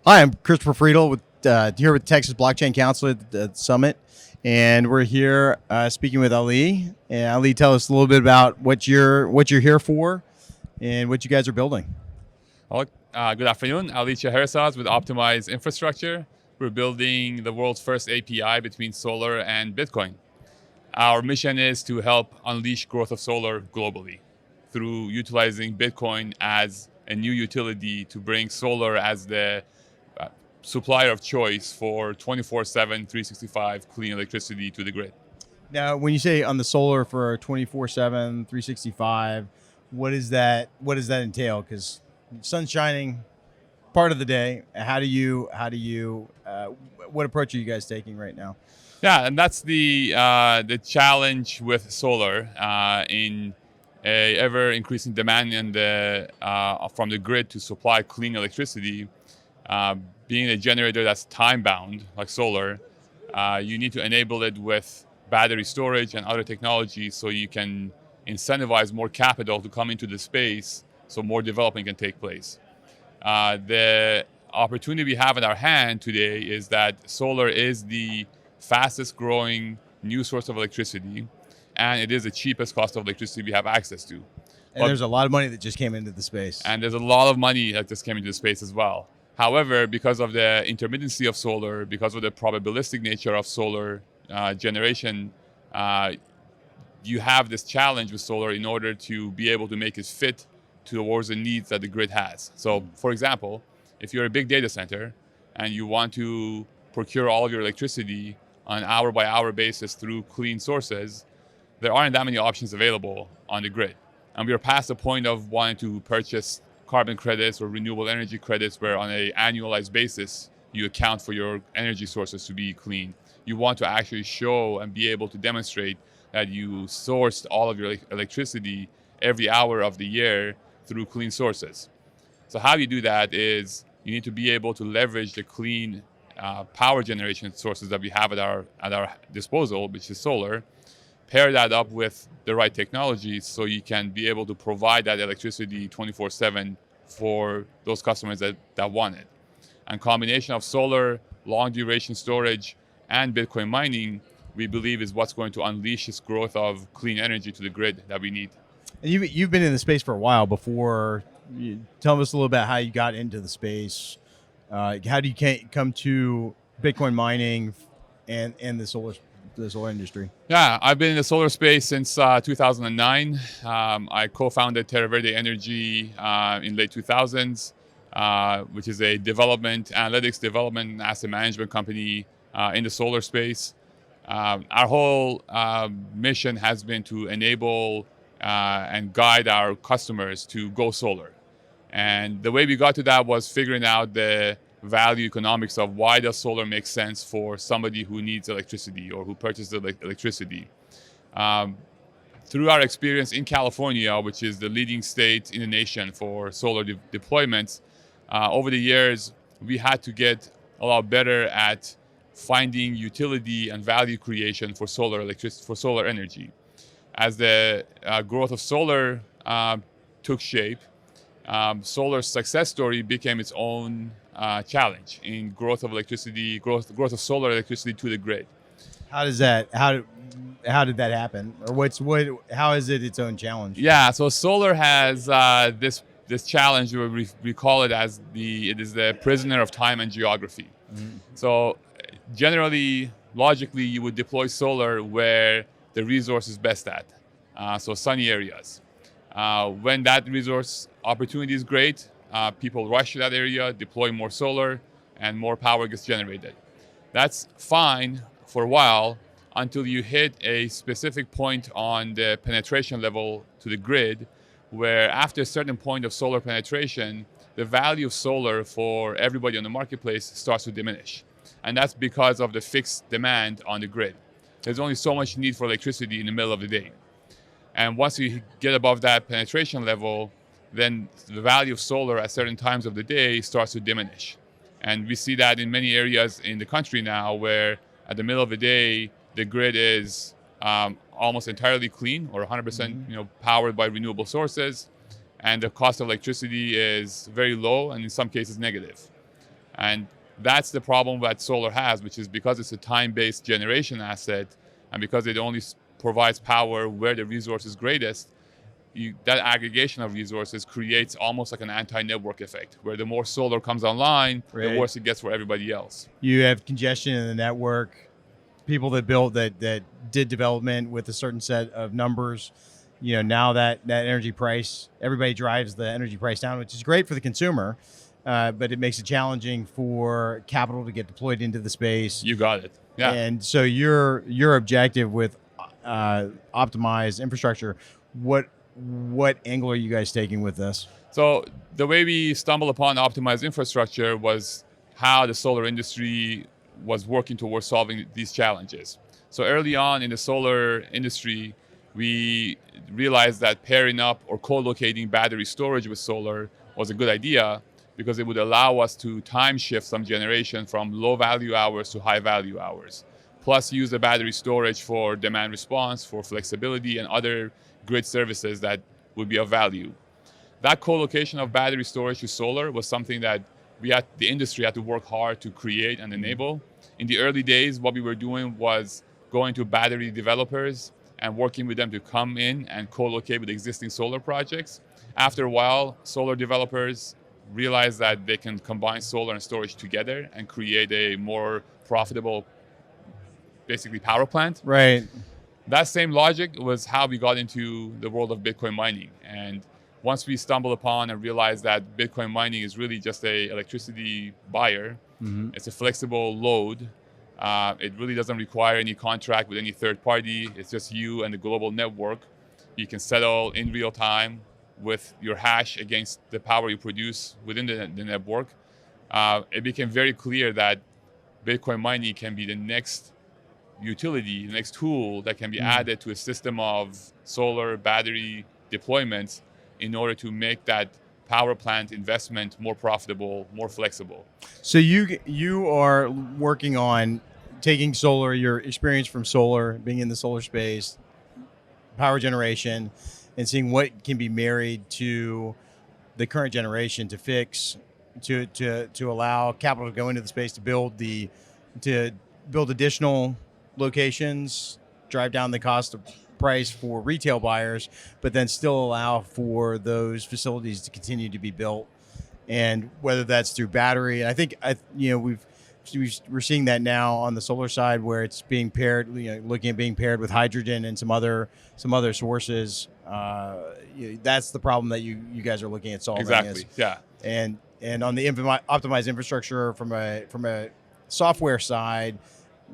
Hi, I'm Christopher Friedel here with Texas Blockchain Council at the Summit, and we're here speaking with Ali. And Ali, tell us a little bit about what you're here for and what you guys are building. Good afternoon. Ali Chehrehsaz with Optimized Infrastructure. We're building the world's first API between solar and Bitcoin. Our mission is to help unleash growth of solar globally through utilizing Bitcoin as a new utility to bring solar as the supplier of choice for 24/7, 365 clean electricity to the grid. Now, when you say on the solar for 24/7, 365, what does that entail? Because sun's shining part of the day. What approach are you guys taking right now? Yeah, and that's the challenge with solar in a ever increasing demand from the grid to supply clean electricity. Being a generator that's time bound, like solar, you need to enable it with battery storage and other technologies so you can incentivize more capital to come into the space so more development can take place. The opportunity we have in our hand today is that solar is the fastest growing new source of electricity, and it is the cheapest cost of electricity we have access to. And there's a lot of money that just came into the space. And there's a lot of money that just came into the space as well. However, because of the intermittency of solar, because of the probabilistic nature of solar generation, you have this challenge with solar in order to be able to make it fit towards the needs that the grid has. So, for example, if you're a big data center and you want to procure all of your electricity on an hour-by-hour basis through clean sources, there aren't that many options available on the grid. And we're past the point of wanting to purchase carbon credits or renewable energy credits where on an annualized basis, you account for your energy sources to be clean. You want to actually show and be able to demonstrate that you sourced all of your electricity every hour of the year through clean sources. So how you do that is you need to be able to leverage the clean power generation sources that we have at our disposal, which is solar, pair that up with the right technology so you can be able to provide that electricity 24/7 for those customers that want it. And combination of solar, long duration storage, and Bitcoin mining, we believe is what's going to unleash this growth of clean energy to the grid that we need. And you've been in the space for a while. Before, tell us a little about how you got into the space. How do you come to Bitcoin mining and the solar industry? Yeah, I've been in the solar space since 2009. I co-founded Terra Verde Energy in late 2000s, which is a analytics development and asset management company in the solar space. Our whole mission has been to enable and guide our customers to go solar. And the way we got to that was figuring out the value economics of why does solar make sense for somebody who needs electricity or who purchases electricity. Through our experience in California, which is the leading state in the nation for solar deployments, over the years, we had to get a lot better at finding utility and value creation for solar energy. As the growth of solar took shape, solar's success story became its own challenge in growth of solar electricity to the grid. How did that happen, or how is it its own challenge? Yeah, so solar has this challenge where we call it as it is the prisoner of time and geography. Mm-hmm. So generally, logically, you would deploy solar where the resource is best at, so sunny areas. When that resource opportunity is great, people rush to that area, deploy more solar, and more power gets generated. That's fine for a while until you hit a specific point on the penetration level to the grid, where after a certain point of solar penetration, the value of solar for everybody on the marketplace starts to diminish. And that's because of the fixed demand on the grid. There's only so much need for electricity in the middle of the day. And once you get above that penetration level, then the value of solar at certain times of the day starts to diminish. And we see that in many areas in the country now, where at the middle of the day, the grid is almost entirely clean or 100% powered by renewable sources. And the cost of electricity is very low and in some cases negative. And that's the problem that solar has, which is because it's a time-based generation asset, and because it only provides power where the resource is greatest, that aggregation of resources creates almost like an anti-network effect, where the more solar comes online, the Right. worse it gets for everybody else. You have congestion in the network. People that built that did development with a certain set of numbers. Now that energy price, everybody drives the energy price down, which is great for the consumer, but it makes it challenging for capital to get deployed into the space. You got it. Yeah. And so your objective with optimized infrastructure, what angle are you guys taking with this? So the way we stumbled upon optimized infrastructure was how the solar industry was working towards solving these challenges. So early on in the solar industry, we realized that pairing up or co-locating battery storage with solar was a good idea because it would allow us to time shift some generation from low value hours to high value hours. Plus use the battery storage for demand response, for flexibility, and other grid services that would be of value. That co-location of battery storage to solar was something that the industry had to work hard to create and enable. In the early days, what we were doing was going to battery developers and working with them to come in and co-locate with existing solar projects. After a while, solar developers realized that they can combine solar and storage together and create a more profitable, basically, power plant. Right. That same logic was how we got into the world of Bitcoin mining. And once we stumbled upon and realized that Bitcoin mining is really just a electricity buyer, it's a flexible load. It really doesn't require any contract with any third party. It's just you and the global network. You can settle in real time with your hash against the power you produce within the network. It became very clear that Bitcoin mining can be the next utility, the next tool that can be added to a system of solar battery deployments in order to make that power plant investment more profitable, more flexible. So you are working on taking solar, your experience from solar, being in the solar space, power generation, and seeing what can be married to the current generation to fix, to allow capital to go into the space to build additional locations, drive down the cost of price for retail buyers, but then still allow for those facilities to continue to be built. And whether that's through battery, and I think we're seeing that now on the solar side where it's being paired, looking at being paired with hydrogen and some other sources. That's the problem that you guys are looking at solving. Exactly. Yeah. And on the optimized infrastructure from a software side,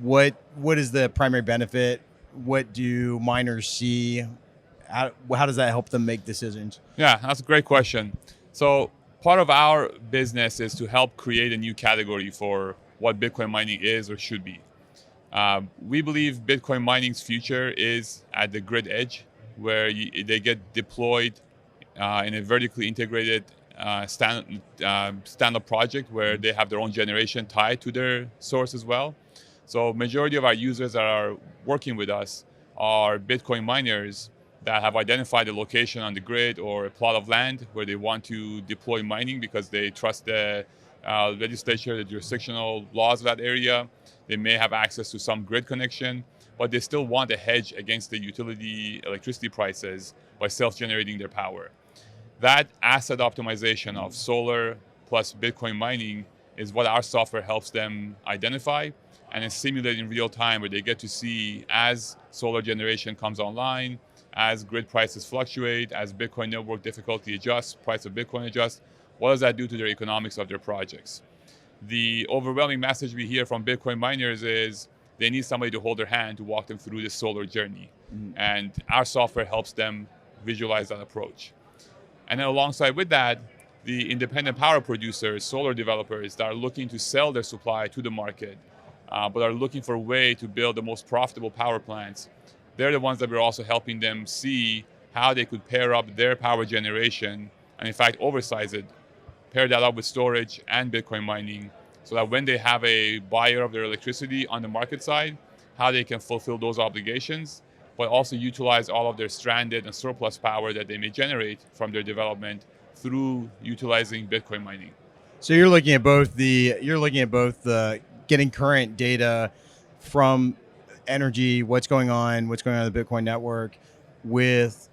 what is the primary benefit? What do miners see? How does that help them make decisions? Yeah, that's a great question. So part of our business is to help create a new category for what Bitcoin mining is or should be. We believe Bitcoin mining's future is at the grid edge, where they get deployed in a vertically integrated stand-up project where they have their own generation tied to their source as well. So majority of our users that are working with us are Bitcoin miners that have identified a location on the grid or a plot of land where they want to deploy mining because they trust the legislature, the jurisdictional laws of that area. They may have access to some grid connection, but they still want a hedge against the utility electricity prices by self-generating their power. That asset optimization of solar plus Bitcoin mining is what our software helps them identify and then simulate in real time, where they get to see as solar generation comes online, as grid prices fluctuate, as Bitcoin network difficulty adjusts, price of Bitcoin adjusts, what does that do to their economics of their projects? The overwhelming message we hear from Bitcoin miners is they need somebody to hold their hand to walk them through this solar journey. And our software helps them visualize that approach. And then alongside with that, the independent power producers, solar developers that are looking to sell their supply to the market, but are looking for a way to build the most profitable power plants, they're the ones that we're also helping them see how they could pair up their power generation and in fact oversize it, pair that up with storage and Bitcoin mining, so that when they have a buyer of their electricity on the market side, how they can fulfill those obligations, but also utilize all of their stranded and surplus power that they may generate from their development through utilizing Bitcoin mining. So you're looking at both the getting current data from energy, what's going on in the Bitcoin network, with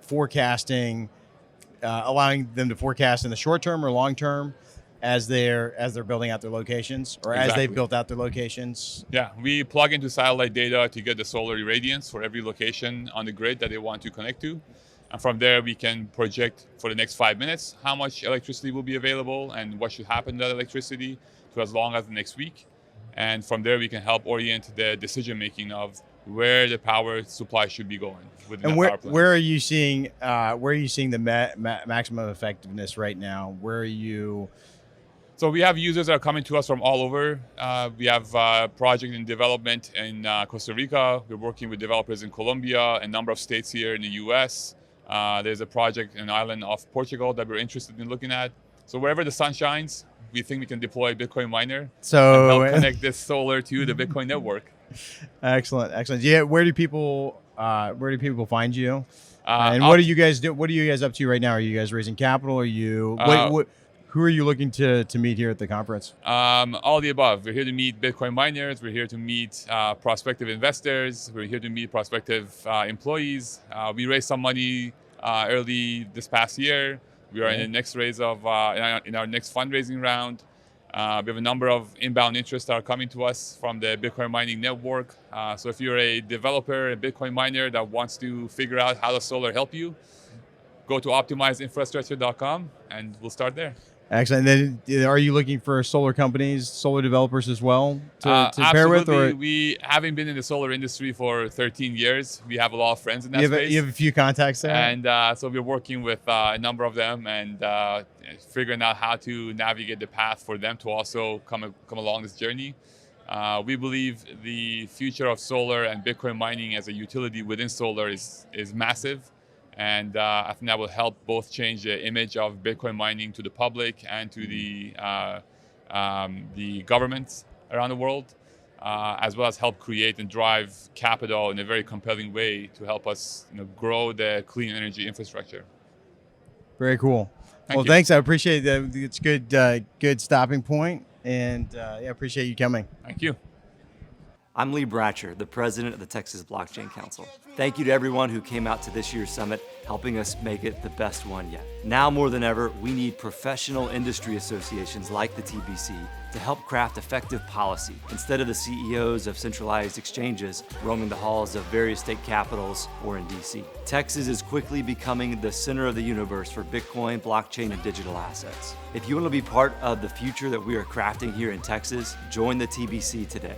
forecasting, allowing them to forecast in the short term or long term as they're building out their locations, or as they've Exactly. built out their locations. Yeah, we plug into satellite data to get the solar irradiance for every location on the grid that they want to connect to. And from there, we can project for the next 5 minutes how much electricity will be available and what should happen to that electricity to as long as the next week. And from there, we can help orient the decision making of where the power supply should be going within And the power plant. where are you seeing the maximum effectiveness right now? Where are you? So we have users that are coming to us from all over. We have a project in development in Costa Rica. We're working with developers in Colombia, a number of states here in the US. There's a project in the island of Portugal that we're interested in looking at. So wherever the sun shines, we think we can deploy a Bitcoin miner and help connect this solar to the Bitcoin network. Excellent. Yeah, where do people find you? And Up- what do you guys do? What are you guys up to right now? Are you guys raising capital? Are you who are you looking to meet here at the conference? All the above. We're here to meet Bitcoin miners. We're here to meet prospective investors. We're here to meet prospective employees. We raised some money early this past year. We are in the next raise of in our next fundraising round. We have a number of inbound interests that are coming to us from the Bitcoin mining network. So if you're a developer, a Bitcoin miner that wants to figure out how does solar help you, go to optimizeinfrastructure.com and we'll start there. Excellent. And then, are you looking for solar companies, solar developers as well to pair with? Absolutely. Or We, having been in the solar industry for 13 years, we have a lot of friends in that space. you have a few contacts there? And so we're working with a number of them and figuring out how to navigate the path for them to also come along this journey. We believe the future of solar and Bitcoin mining as a utility within solar is massive. And I think that will help both change the image of Bitcoin mining to the public and to the governments around the world, as well as help create and drive capital in a very compelling way to help us grow the clean energy infrastructure. Very cool. Thank you. Thanks. I appreciate that. It's good stopping point, and I appreciate you coming. Thank you. I'm Lee Bratcher, the president of the Texas Blockchain Council. Thank you to everyone who came out to this year's summit, helping us make it the best one yet. Now more than ever, we need professional industry associations like the TBC to help craft effective policy instead of the CEOs of centralized exchanges roaming the halls of various state capitals or in DC. Texas is quickly becoming the center of the universe for Bitcoin, blockchain, and digital assets. If you want to be part of the future that we are crafting here in Texas, join the TBC today.